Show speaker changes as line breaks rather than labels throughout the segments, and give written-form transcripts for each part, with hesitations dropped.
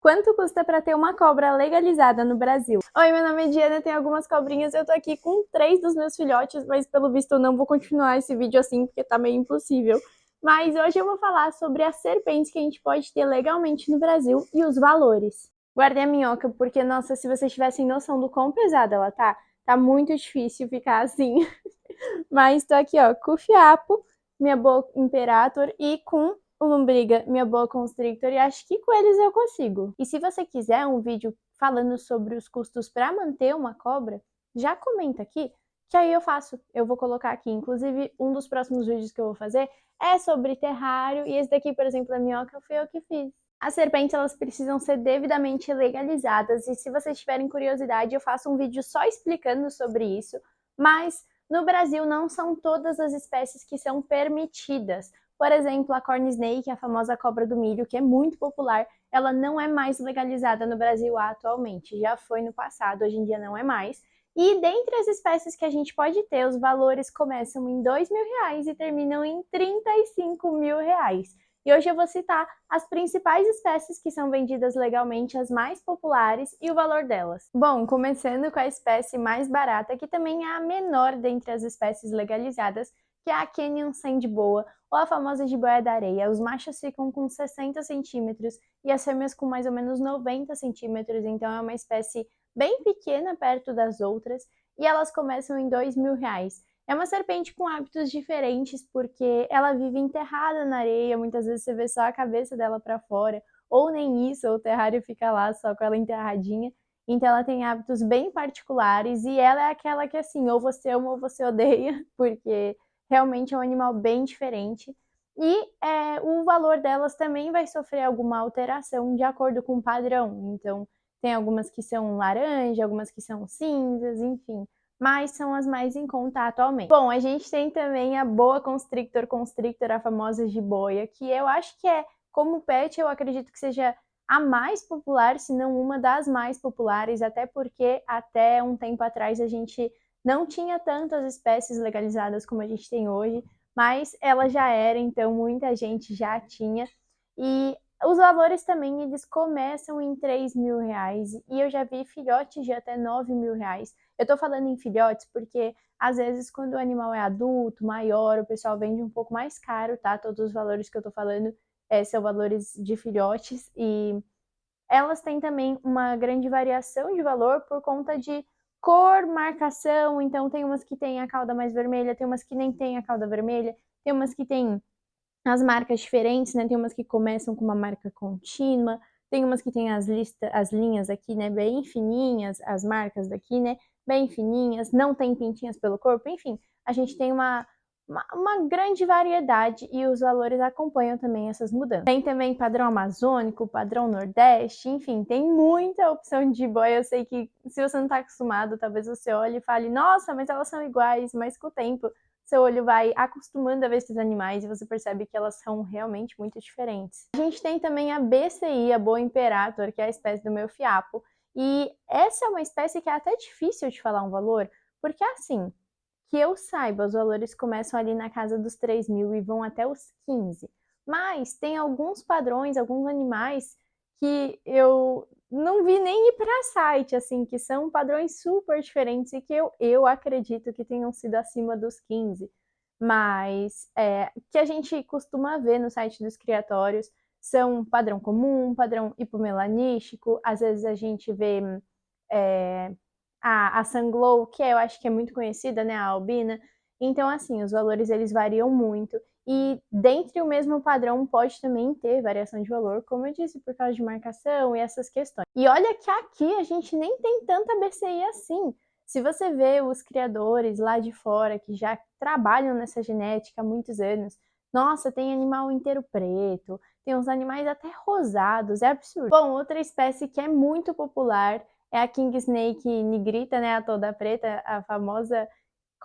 Quanto custa para ter uma cobra legalizada no Brasil? Oi, meu nome é Diana, tenho algumas cobrinhas, eu tô aqui com 3 dos meus filhotes, mas pelo visto eu não vou continuar esse vídeo assim, porque tá meio impossível. Mas hoje eu vou falar sobre as serpentes que a gente pode ter legalmente no Brasil e os valores. Guardei a minhoca porque, nossa, se vocês tivessem noção do quão pesada ela tá muito difícil ficar assim. Mas tô aqui, ó, com o fiapo, minha boa imperator e com o lombriga, minha boa constrictor, e acho que com eles eu consigo. E se você quiser um vídeo falando sobre os custos para manter uma cobra, já comenta aqui, que aí eu faço. Eu vou colocar aqui, inclusive um dos próximos vídeos que eu vou fazer é sobre terrário, e esse daqui, por exemplo, a minhoca, foi eu que fiz. As serpentes, elas precisam ser devidamente legalizadas, e se vocês tiverem curiosidade, eu faço um vídeo só explicando sobre isso, mas no Brasil não são todas as espécies que são permitidas. Por exemplo, a corn snake, a famosa cobra do milho, que é muito popular, ela não é mais legalizada no Brasil atualmente. Já foi no passado, hoje em dia não é mais. E dentre as espécies que a gente pode ter, os valores começam em R$ 2.000 e terminam em R$ 35.000. E hoje eu vou citar as principais espécies que são vendidas legalmente, as mais populares e o valor delas. Bom, começando com a espécie mais barata, que também é a menor dentre as espécies legalizadas, que é a Kenyan Sandboa, ou a famosa jiboia da areia. Os machos ficam com 60 centímetros e as fêmeas com mais ou menos 90 centímetros, então é uma espécie bem pequena perto das outras, e elas começam em R$ 2.000. É uma serpente com hábitos diferentes, porque ela vive enterrada na areia, muitas vezes você vê só a cabeça dela para fora, ou nem isso, ou o terrário fica lá só com ela enterradinha. Então ela tem hábitos bem particulares, e ela é aquela que assim, ou você ama ou você odeia, porque realmente é um animal bem diferente. E o valor delas também vai sofrer alguma alteração de acordo com o padrão. Então tem algumas que são laranja, algumas que são cinzas, enfim, mas são as mais em conta atualmente. Bom, a gente tem também a boa constrictor, a famosa jiboia, que eu acho que como pet, eu acredito que seja a mais popular, se não uma das mais populares, até porque até um tempo atrás a gente não tinha tantas espécies legalizadas como a gente tem hoje, mas ela já era, então muita gente já tinha. E os valores também, eles começam em R$ 3.000, e eu já vi filhotes de até R$ 9.000. Eu tô falando em filhotes porque, às vezes, quando o animal é adulto, maior, o pessoal vende um pouco mais caro, tá? Todos os valores que eu tô falando são valores de filhotes, e elas têm também uma grande variação de valor por conta de cor, marcação. Então tem umas que têm a cauda mais vermelha, tem umas que nem têm a cauda vermelha, tem umas que têm as marcas diferentes, né? Tem umas que começam com uma marca contínua, tem umas que tem as linhas aqui, né, bem fininhas, as marcas daqui, né, bem fininhas, não tem pintinhas pelo corpo, enfim, a gente tem uma grande variedade, e os valores acompanham também essas mudanças. Tem também padrão amazônico, padrão nordeste, enfim, tem muita opção de boia. Eu sei que se você não está acostumado, talvez você olhe e fale, nossa, mas elas são iguais, mas com o tempo seu olho vai acostumando a ver esses animais e você percebe que elas são realmente muito diferentes. A gente tem também a BCI, a Boa Imperator, que é a espécie do meu fiapo, e essa é uma espécie que é até difícil de falar um valor, porque assim, que eu saiba, os valores começam ali na casa dos 3.000 e vão até os 15. Mas tem alguns padrões, alguns animais que eu não vi nem ir para site, assim, que são padrões super diferentes e que eu acredito que tenham sido acima dos 15. Mas que a gente costuma ver no site dos criatórios são padrão comum, padrão hipomelanístico, às vezes a gente vê a Sanglow, que eu acho que é muito conhecida, né, a albina. Então, assim, os valores eles variam muito. E dentre o mesmo padrão pode também ter variação de valor, como eu disse, por causa de marcação e essas questões. E olha que aqui a gente nem tem tanta BCI assim. Se você vê os criadores lá de fora que já trabalham nessa genética há muitos anos, nossa, tem animal inteiro preto, tem uns animais até rosados, é absurdo. Bom, outra espécie que é muito popular é a King Snake nigrita, né, a toda preta, a famosa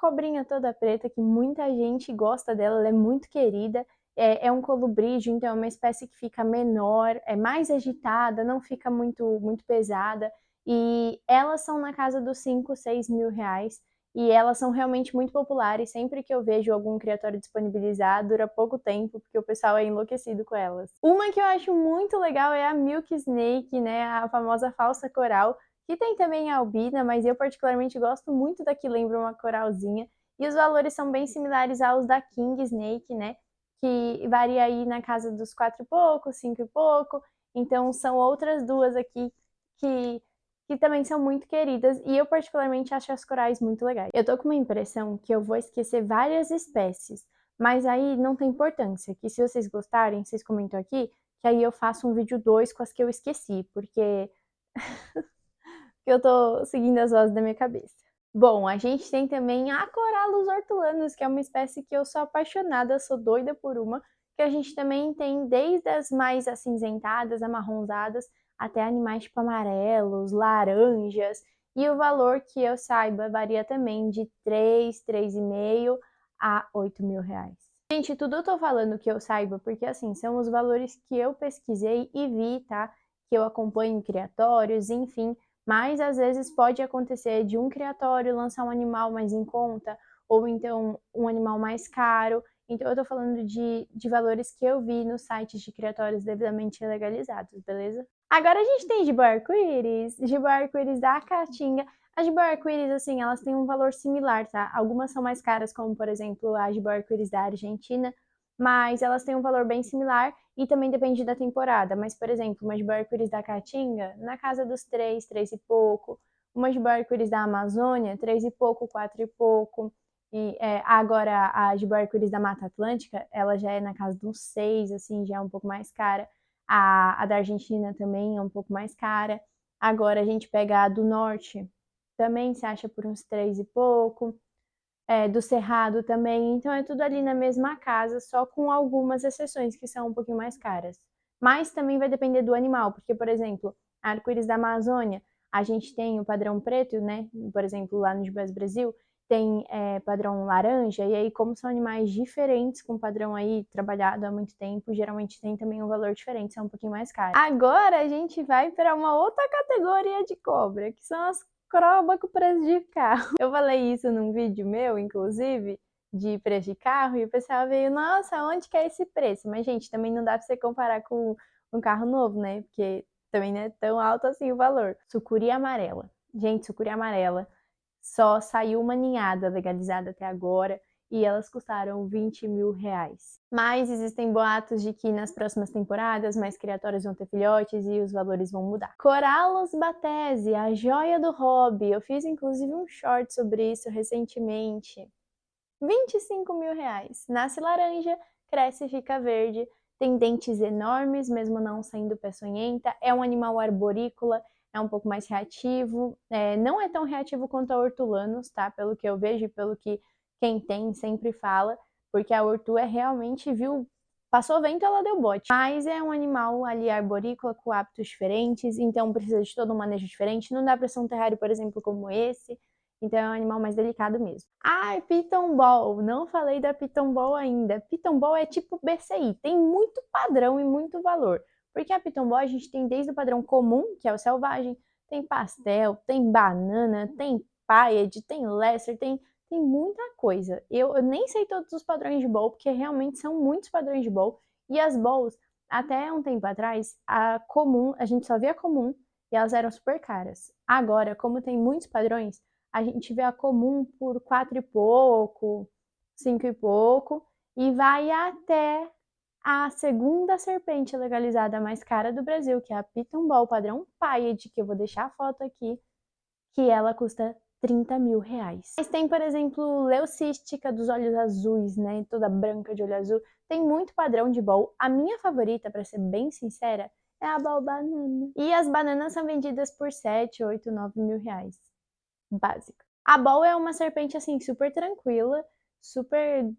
cobrinha toda preta, que muita gente gosta dela, ela é muito querida. É um colubrídeo, então é uma espécie que fica menor, é mais agitada, não fica muito pesada, e elas são na casa dos 5, 6 mil reais. e elas são realmente muito populares. Sempre que eu vejo algum criatório disponibilizar, dura pouco tempo, porque o pessoal é enlouquecido com elas. Uma que eu acho muito legal é a Milk Snake, né, a famosa falsa coral, que tem também a albina, mas eu particularmente gosto muito da que lembra uma coralzinha, e os valores são bem similares aos da King Snake, né, que varia aí na casa dos 4 e pouco, 5 e pouco, então são outras duas aqui que também são muito queridas, e eu particularmente acho as corais muito legais. Eu tô com uma impressão que eu vou esquecer várias espécies, mas aí não tem importância, que se vocês gostarem, vocês comentam aqui, que aí eu faço um vídeo 2 com as que eu esqueci, porque eu tô seguindo as vozes da minha cabeça. Bom, a gente tem também a Corallus hortulanos, que é uma espécie que eu sou apaixonada, sou doida por uma, que a gente também tem desde as mais acinzentadas, amarronzadas, até animais tipo amarelos, laranjas, e o valor que eu saiba varia também de 3, 3,5 a 8 mil reais. Gente, tudo eu tô falando que eu saiba, porque assim, são os valores que eu pesquisei e vi, tá? Que eu acompanho em criatórios, enfim, mas às vezes pode acontecer de um criatório lançar um animal mais em conta, ou então um animal mais caro. Então eu tô falando de valores que eu vi nos sites de criatórios devidamente legalizados, beleza? Agora a gente tem jiboia arco-íris da Caatinga. As jiboia arco-íris, assim, elas têm um valor similar, tá? Algumas são mais caras, como por exemplo a jiboia arco-íris da Argentina, mas elas têm um valor bem similar e também depende da temporada. Mas, por exemplo, uma jiboia arco-íris da Caatinga, na casa dos 3, 3 e pouco. Uma jiboia arco-íris da Amazônia, 3 e pouco, 4 e pouco. E agora a jiboia arco-íris da Mata Atlântica, ela já é na casa dos 6, assim, já é um pouco mais cara. A da Argentina também é um pouco mais cara. Agora a gente pega a do Norte, também se acha por uns 3 e pouco. Do Cerrado também, então é tudo ali na mesma casa, só com algumas exceções que são um pouquinho mais caras. Mas também vai depender do animal, porque, por exemplo, arco-íris da Amazônia, a gente tem o padrão preto, né? Por exemplo, lá no Gibás Brasil, tem padrão laranja, e aí, como são animais diferentes, com padrão aí trabalhado há muito tempo, geralmente tem também um valor diferente, são um pouquinho mais caro. Agora a gente vai para uma outra categoria de cobra, que são as croba com preço de carro. Eu falei isso num vídeo meu, inclusive, de preço de carro, e o pessoal veio, nossa, onde que é esse preço? Mas, gente, também não dá pra você comparar com um carro novo, né? Porque também não é tão alto assim o valor. Sucuri amarela. Gente, sucuri amarela só saiu uma ninhada legalizada até agora e elas custaram 20 mil reais. Mas existem boatos de que nas próximas temporadas mais criatórios vão ter filhotes e os valores vão mudar. Corallus batesi, a joia do hobby. Eu fiz inclusive um short sobre isso recentemente. 25 mil reais. Nasce laranja, cresce e fica verde. Tem dentes enormes, mesmo não sendo peçonhenta. É um animal arborícola, é um pouco mais reativo. Não é tão reativo quanto a hortulanos, tá? Pelo que eu vejo e pelo que quem tem sempre fala. Porque a hortu é realmente, viu? Passou vento, ela deu bote. Mas é um animal ali arborícola com hábitos diferentes, então precisa de todo um manejo diferente. Não dá para ser um terrário, por exemplo, como esse. Então é um animal mais delicado mesmo. Ai, Piton Ball. Não falei da Piton Ball ainda. Piton Ball é tipo BCI. Tem muito padrão e muito valor. Porque a Piton Ball a gente tem desde o padrão comum, que é o selvagem, tem pastel, tem banana, tem paed, tem lesser, tem muita coisa. Eu nem sei todos os padrões de bowl, porque realmente são muitos padrões de bowl. E as bowls, até um tempo atrás, a comum, a gente só via comum e elas eram super caras. Agora, como tem muitos padrões, a gente vê a comum por 4 e pouco, 5 e pouco, e vai até a segunda serpente legalizada mais cara do Brasil, que é a Piton Ball padrão Pied, que eu vou deixar a foto aqui, que ela custa 30 mil reais. Mas tem, por exemplo, leucística dos olhos azuis, né? Toda branca de olho azul. Tem muito padrão de ball. A minha favorita, para ser bem sincera, é a ball banana. E as bananas são vendidas por 7, 8, 9 mil reais. Básico. A ball é uma serpente, assim, super tranquila, super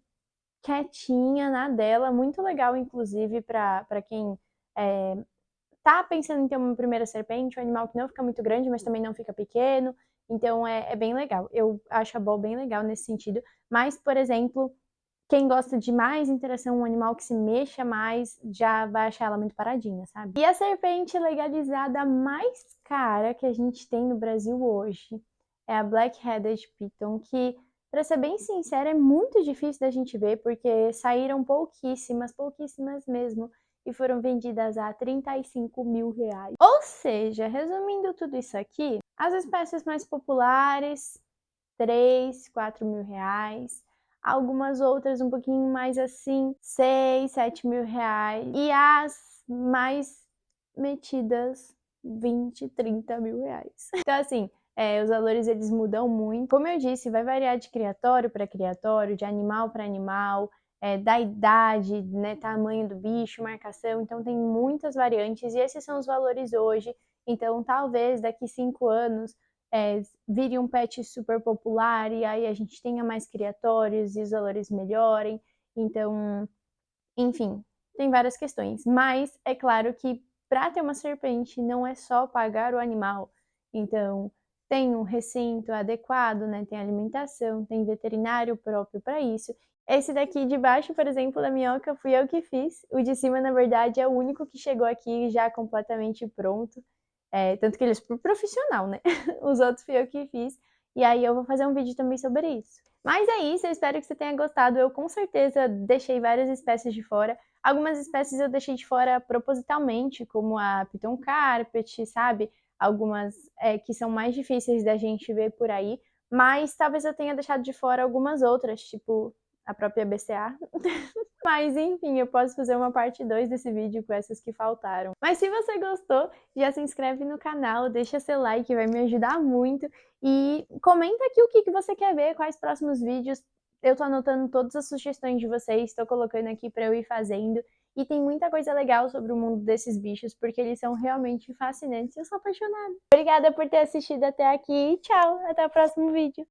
quietinha na dela, muito legal, inclusive, para quem tá pensando em ter uma primeira serpente, um animal que não fica muito grande, mas também não fica pequeno, então é bem legal. Eu acho a ball bem legal nesse sentido, mas, por exemplo, quem gosta de mais interação, um animal que se mexa mais, já vai achar ela muito paradinha, sabe? E a serpente legalizada mais cara que a gente tem no Brasil hoje é a Black-Headed Piton, que, para ser bem sincera, é muito difícil da gente ver, porque saíram pouquíssimas mesmo, e foram vendidas a R$ 35.000. Ou seja, resumindo tudo isso aqui, as espécies mais populares, R$ 3, R$ 4.000. Algumas outras um pouquinho mais assim, R$ 6, R$ 7.000. E as mais metidas, R$ 20, R$ 30.000. Então assim, os valores eles mudam muito. Como eu disse, vai variar de criatório para criatório, de animal para animal, da idade, né, tamanho do bicho, marcação. Então tem muitas variantes e esses são os valores hoje. Então talvez daqui 5 anos vire um pet super popular e aí a gente tenha mais criatórios e os valores melhorem. Então, enfim, tem várias questões. Mas é claro que para ter uma serpente não é só pagar o animal. Então, tem um recinto adequado, né? Tem alimentação, tem veterinário próprio para isso. Esse daqui de baixo, por exemplo, da minhoca, fui eu que fiz. O de cima, na verdade, é o único que chegou aqui já completamente pronto. Tanto que ele é super profissional, né? Os outros fui eu que fiz. E aí eu vou fazer um vídeo também sobre isso. Mas é isso, eu espero que você tenha gostado. Eu com certeza deixei várias espécies de fora. Algumas espécies eu deixei de fora propositalmente, como a Piton Carpet, sabe? Algumas que são mais difíceis da gente ver por aí. Mas talvez eu tenha deixado de fora algumas outras, tipo a própria BCA. Mas enfim, eu posso fazer uma parte 2 desse vídeo com essas que faltaram. Mas se você gostou, já se inscreve no canal, deixa seu like, vai me ajudar muito. E comenta aqui o que você quer ver, quais próximos vídeos. Eu tô anotando todas as sugestões de vocês, tô colocando aqui pra eu ir fazendo. E tem muita coisa legal sobre o mundo desses bichos, porque eles são realmente fascinantes e eu sou apaixonada. Obrigada por ter assistido até aqui e tchau, até o próximo vídeo.